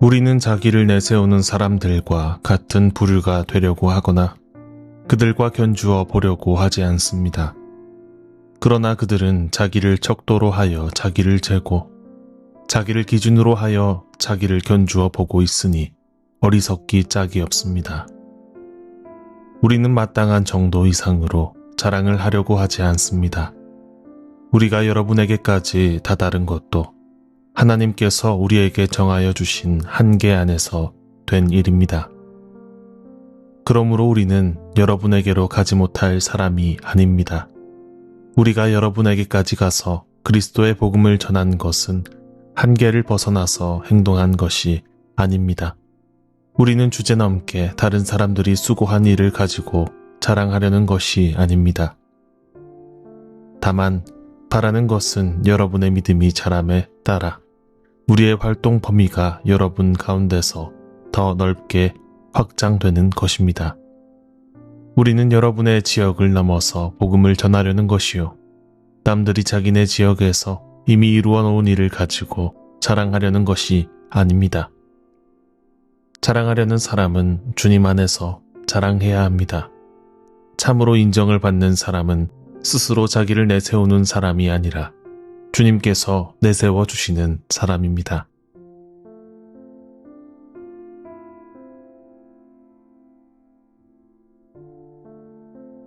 우리는 자기를 내세우는 사람들과 같은 부류가 되려고 하거나 그들과 견주어 보려고 하지 않습니다. 그러나 그들은 자기를 척도로 하여 자기를 재고 자기를 기준으로 하여 자기를 견주어 보고 있으니 어리석기 짝이 없습니다. 우리는 마땅한 정도 이상으로 자랑을 하려고 하지 않습니다. 우리가 여러분에게까지 다다른 것도 하나님께서 우리에게 정하여 주신 한계 안에서 된 일입니다. 그러므로 우리는 여러분에게로 가지 못할 사람이 아닙니다. 우리가 여러분에게까지 가서 그리스도의 복음을 전한 것은 한계를 벗어나서 행동한 것이 아닙니다. 우리는 주제넘게 다른 사람들이 수고한 일을 가지고 자랑하려는 것이 아닙니다. 다만 바라는 것은 여러분의 믿음이 자람에 따라 우리의 활동 범위가 여러분 가운데서 더 넓게 확장되는 것입니다. 우리는 여러분의 지역을 넘어서 복음을 전하려는 것이요. 남들이 자기네 지역에서 이미 이루어 놓은 일을 가지고 자랑하려는 것이 아닙니다. 자랑하려는 사람은 주님 안에서 자랑해야 합니다. 참으로 인정을 받는 사람은 스스로 자기를 내세우는 사람이 아니라 주님께서 내세워 주시는 사람입니다.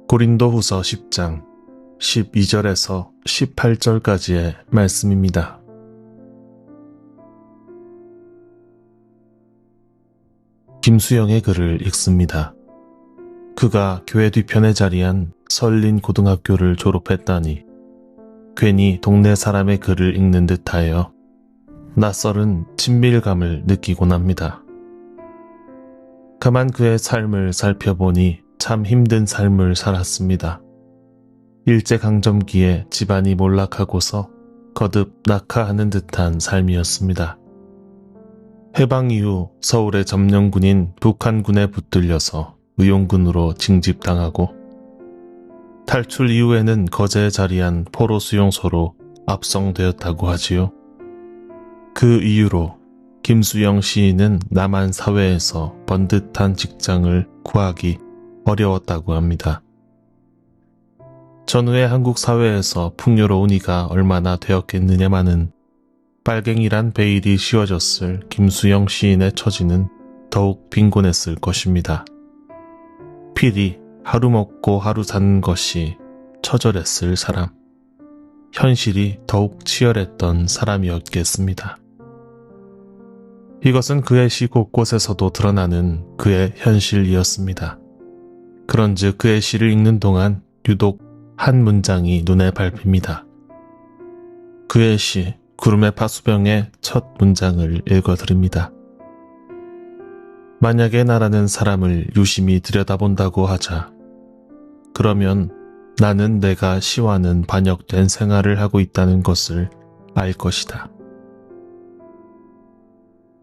고린도후서 10장 12절에서 18절까지의 말씀입니다. 김수영의 글을 읽습니다. 그가 교회 뒤편에 자리한 설린 고등학교를 졸업했다니 괜히 동네 사람의 글을 읽는 듯하여 낯설은 친밀감을 느끼곤 합니다. 가만 그의 삶을 살펴보니 참 힘든 삶을 살았습니다. 일제강점기에 집안이 몰락하고서 거듭 낙하하는 듯한 삶이었습니다. 해방 이후 서울의 점령군인 북한군에 붙들려서 의용군으로 징집당하고 탈출 이후에는 거제에 자리한 포로 수용소로 압송되었다고 하지요. 그 이유로 김수영 시인은 남한 사회에서 번듯한 직장을 구하기 어려웠다고 합니다. 전후에 한국 사회에서 풍요로운 이가 얼마나 되었겠느냐마는 빨갱이란 베일이 씌워졌을 김수영 시인의 처지는 더욱 빈곤했을 것입니다. 필히 하루 먹고 하루 사는 것이 처절했을 사람, 현실이 더욱 치열했던 사람이었겠습니다. 이것은 그의 시 곳곳에서도 드러나는 그의 현실이었습니다. 그런즉 그의 시를 읽는 동안 유독 한 문장이 눈에 밟힙니다. 그의 시 구름의 파수병의 첫 문장을 읽어드립니다. 만약에 나라는 사람을 유심히 들여다본다고 하자. 그러면 나는 내가 시와는 반역된 생활을 하고 있다는 것을 알 것이다.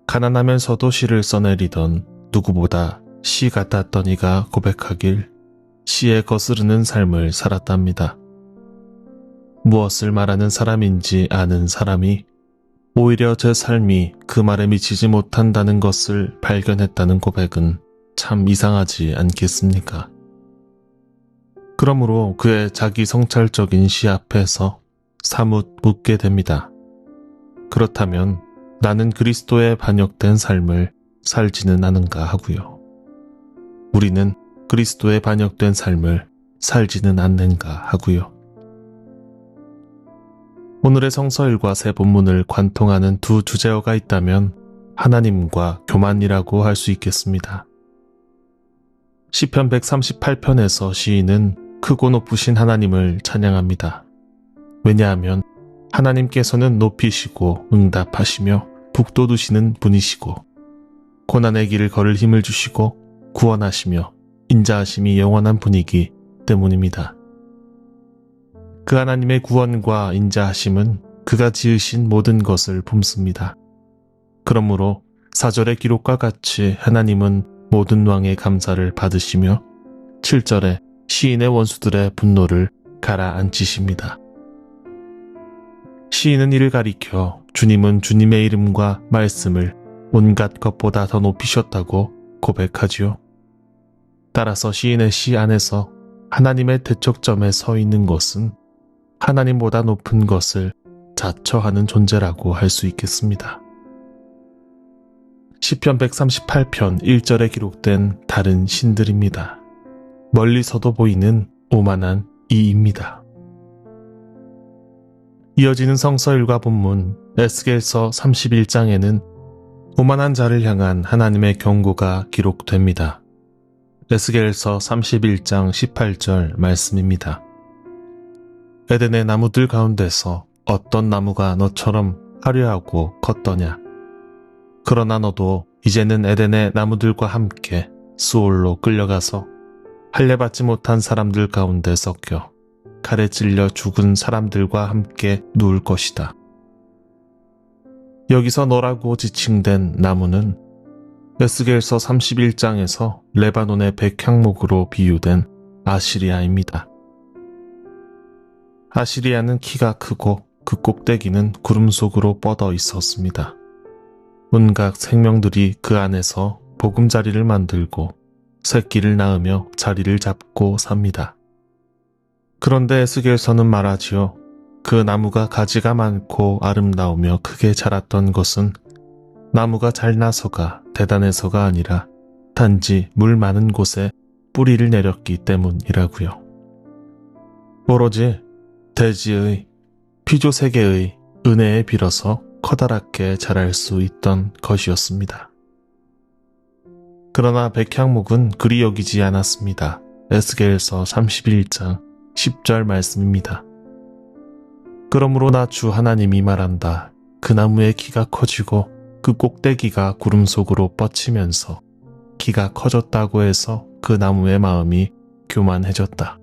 가난하면서도 시를 써내리던 누구보다 시 같았던 이가 고백하길 시에 거스르는 삶을 살았답니다. 무엇을 말하는 사람인지 아는 사람이 오히려 제 삶이 그 말에 미치지 못한다는 것을 발견했다는 고백은 참 이상하지 않겠습니까? 그러므로 그의 자기 성찰적인 시 앞에서 사뭇 묻게 됩니다. 그렇다면 나는 그리스도에 반역된 삶을 살지는 않은가 하고요. 우리는 그리스도에 반역된 삶을 살지는 않는가 하고요. 오늘의 성서일과 세 본문을 관통하는 두 주제어가 있다면 하나님과 교만이라고 할 수 있겠습니다. 시편 138편에서 시인은 크고 높으신 하나님을 찬양합니다. 왜냐하면 하나님께서는 높이시고 응답하시며 북돋우시는 분이시고 고난의 길을 걸을 힘을 주시고 구원하시며 인자하심이 영원한 분이기 때문입니다. 그 하나님의 구원과 인자하심은 그가 지으신 모든 것을 품습니다. 그러므로 4절의 기록과 같이 하나님은 모든 왕의 감사를 받으시며 7절에 시인의 원수들의 분노를 가라앉히십니다. 시인은 이를 가리켜 주님은 주님의 이름과 말씀을 온갖 것보다 더 높이셨다고 고백하지요. 따라서 시인의 시 안에서 하나님의 대척점에 서 있는 것은 하나님보다 높은 것을 자처하는 존재라고 할 수 있겠습니다. 시편 138편 1절에 기록된 다른 신들입니다. 멀리서도 보이는 오만한 이입니다. 이어지는 성서 일과 본문 에스겔서 31장에는 오만한 자를 향한 하나님의 경고가 기록됩니다. 에스겔서 31장 18절 말씀입니다. 에덴의 나무들 가운데서 어떤 나무가 너처럼 화려하고 컸더냐? 그러나 너도 이제는 에덴의 나무들과 함께 수올로 끌려가서 할례받지 못한 사람들 가운데 섞여 칼에 찔려 죽은 사람들과 함께 누울 것이다. 여기서 너라고 지칭된 나무는 에스겔서 31장에서 레바논의 백향목으로 비유된 아시리아입니다. 아시리아는 키가 크고 그 꼭대기는 구름 속으로 뻗어 있었습니다. 온갖 생명들이 그 안에서 보금자리를 만들고 새끼를 낳으며 자리를 잡고 삽니다. 그런데 에스겔서는 말하지요. 그 나무가 가지가 많고 아름다우며 크게 자랐던 것은 나무가 잘 나서가 대단해서가 아니라 단지 물 많은 곳에 뿌리를 내렸기 때문이라고요. 오로지 대지의 피조세계의 은혜에 빌어서 커다랗게 자랄 수 있던 것이었습니다. 그러나 백향목은 그리 여기지 않았습니다. 에스겔서 31장 10절 말씀입니다. 그러므로 나 주 하나님이 말한다. 그 나무의 키가 커지고 그 꼭대기가 구름 속으로 뻗치면서 키가 커졌다고 해서 그 나무의 마음이 교만해졌다.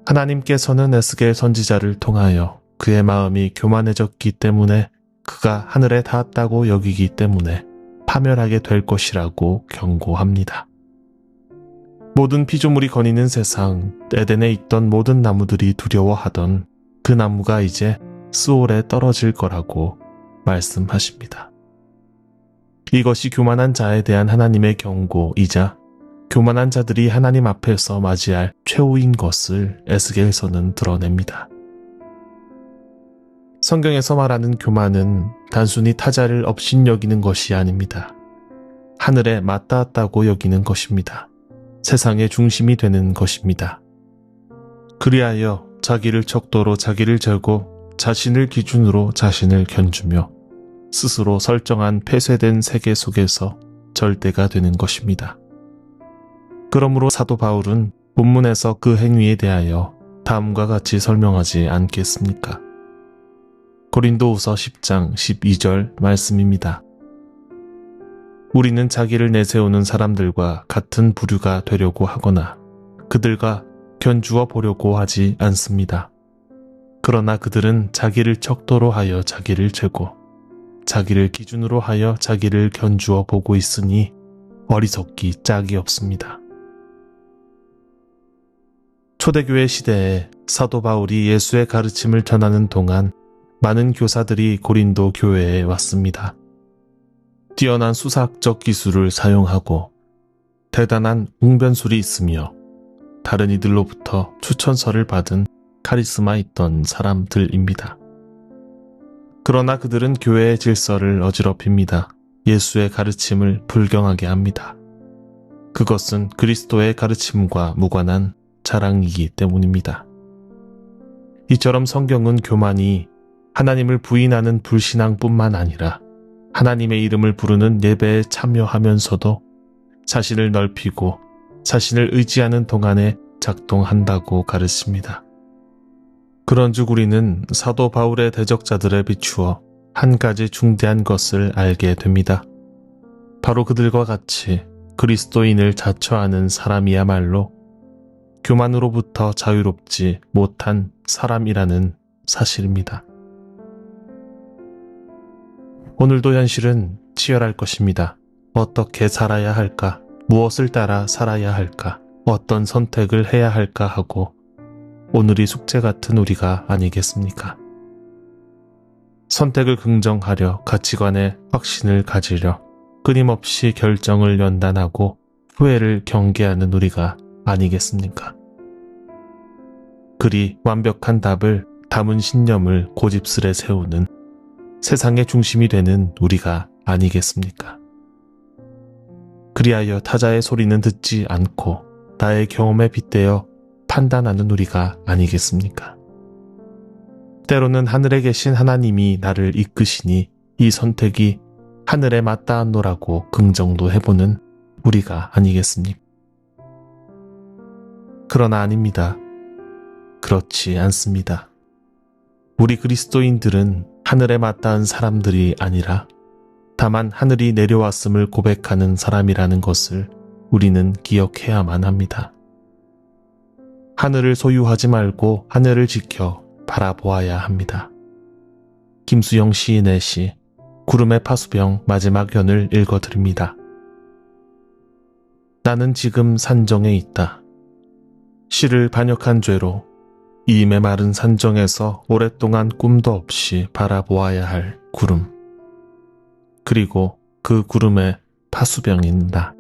하나님께서는 에스겔 선지자를 통하여 그의 마음이 교만해졌기 때문에 그가 하늘에 닿았다고 여기기 때문에 파멸하게 될 것이라고 경고합니다. 모든 피조물이 거니는 세상, 에덴에 있던 모든 나무들이 두려워하던 그 나무가 이제 스올에 떨어질 거라고 말씀하십니다. 이것이 교만한 자에 대한 하나님의 경고이자 교만한 자들이 하나님 앞에서 맞이할 최후인 것을 에스겔서는 드러냅니다. 성경에서 말하는 교만은 단순히 타자를 업신여기는 것이 아닙니다. 하늘에 맞닿았다고 여기는 것입니다. 세상의 중심이 되는 것입니다. 그리하여 자기를 척도로 자기를 재고 자신을 기준으로 자신을 견주며 스스로 설정한 폐쇄된 세계 속에서 절대가 되는 것입니다. 그러므로 사도 바울은 본문에서 그 행위에 대하여 다음과 같이 설명하지 않겠습니까? 고린도후서 10장 12절 말씀입니다. 우리는 자기를 내세우는 사람들과 같은 부류가 되려고 하거나 그들과 견주어 보려고 하지 않습니다. 그러나 그들은 자기를 척도로 하여 자기를 재고 자기를 기준으로 하여 자기를 견주어 보고 있으니 어리석기 짝이 없습니다. 초대교회 시대에 사도 바울이 예수의 가르침을 전하는 동안 많은 교사들이 고린도 교회에 왔습니다. 뛰어난 수사학적 기술을 사용하고 대단한 웅변술이 있으며 다른 이들로부터 추천서를 받은 카리스마 있던 사람들입니다. 그러나 그들은 교회의 질서를 어지럽힙니다. 예수의 가르침을 불경하게 합니다. 그것은 그리스도의 가르침과 무관한 자랑이기 때문입니다. 이처럼 성경은 교만이 하나님을 부인하는 불신앙뿐만 아니라 하나님의 이름을 부르는 예배에 참여하면서도 자신을 넓히고 자신을 의지하는 동안에 작동한다고 가르칩니다. 그런즉 우리는 사도 바울의 대적자들에 비추어 한 가지 중대한 것을 알게 됩니다. 바로 그들과 같이 그리스도인을 자처하는 사람이야말로 교만으로부터 자유롭지 못한 사람이라는 사실입니다. 오늘도 현실은 치열할 것입니다. 어떻게 살아야 할까? 무엇을 따라 살아야 할까? 어떤 선택을 해야 할까 하고 오늘이 숙제 같은 우리가 아니겠습니까? 선택을 긍정하려 가치관에 확신을 가지려 끊임없이 결정을 연단하고 후회를 경계하는 우리가 아니겠습니까? 그리 완벽한 답을 담은 신념을 고집스레 세우는 세상의 중심이 되는 우리가 아니겠습니까? 그리하여 타자의 소리는 듣지 않고 나의 경험에 빗대어 판단하는 우리가 아니겠습니까? 때로는 하늘에 계신 하나님이 나를 이끄시니 이 선택이 하늘에 맞닿았노라고 긍정도 해보는 우리가 아니겠습니까? 그러나 아닙니다. 그렇지 않습니다. 우리 그리스도인들은 하늘에 맞닿은 사람들이 아니라 다만 하늘이 내려왔음을 고백하는 사람이라는 것을 우리는 기억해야만 합니다. 하늘을 소유하지 말고 하늘을 지켜 바라보아야 합니다. 김수영 시인의 시 구름의 파수병 마지막 연을 읽어드립니다. 나는 지금 산정에 있다. 시를 반역한 죄로 이 메마른 산정에서 오랫동안 꿈도 없이 바라보아야 할 구름. 그리고 그 구름의 파수병인 나.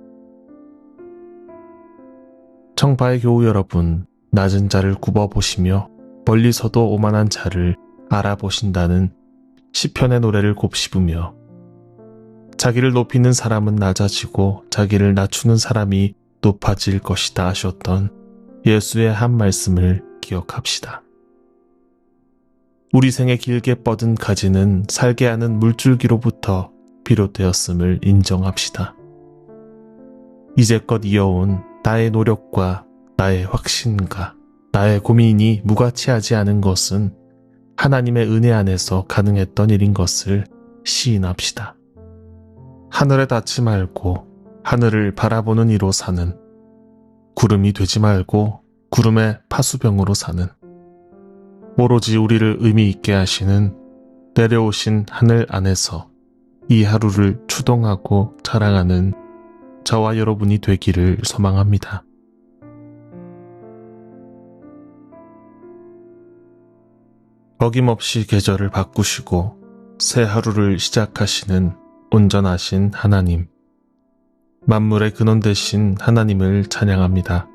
청바의 교우 여러분, 낮은 자를 굽어보시며 멀리서도 오만한 자를 알아보신다는 시편의 노래를 곱씹으며 자기를 높이는 사람은 낮아지고 자기를 낮추는 사람이 높아질 것이다 하셨던 예수의 한 말씀을 기억합시다. 우리 생에 길게 뻗은 가지는 살게 하는 물줄기로부터 비롯되었음을 인정합시다. 이제껏 이어온 나의 노력과 나의 확신과 나의 고민이 무가치하지 않은 것은 하나님의 은혜 안에서 가능했던 일인 것을 시인합시다. 하늘에 닿지 말고 하늘을 바라보는 이로 사는, 구름이 되지 말고 구름의 파수병으로 사는, 오로지 우리를 의미 있게 하시는 내려오신 하늘 안에서 이 하루를 추동하고 자랑하는 저와 여러분이 되기를 소망합니다. 어김없이 계절을 바꾸시고 새 하루를 시작하시는 온전하신 하나님, 만물의 근원 되신 하나님을 찬양합니다.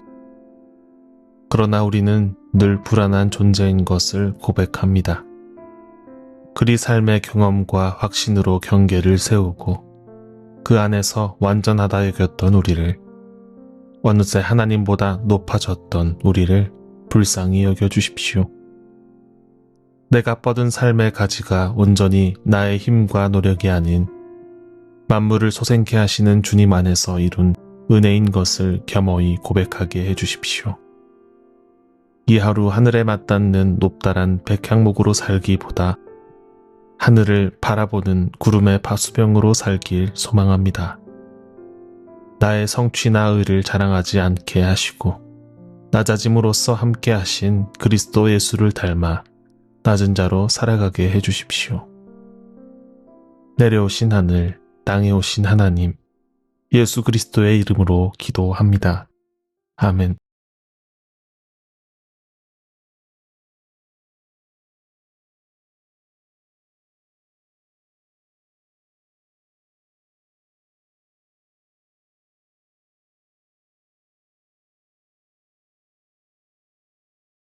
그러나 우리는 늘 불안한 존재인 것을 고백합니다. 그리 삶의 경험과 확신으로 경계를 세우고 그 안에서 완전하다 여겼던 우리를, 어느새 하나님보다 높아졌던 우리를 불쌍히 여겨주십시오. 내가 뻗은 삶의 가지가 온전히 나의 힘과 노력이 아닌 만물을 소생케 하시는 주님 안에서 이룬 은혜인 것을 겸허히 고백하게 해주십시오. 이 하루 하늘에 맞닿는 높다란 백향목으로 살기보다 하늘을 바라보는 구름의 파수병으로 살길 소망합니다. 나의 성취나 의를 자랑하지 않게 하시고 낮아짐으로써 함께 하신 그리스도 예수를 닮아 낮은 자로 살아가게 해주십시오. 내려오신 하늘, 땅에 오신 하나님, 예수 그리스도의 이름으로 기도합니다. 아멘.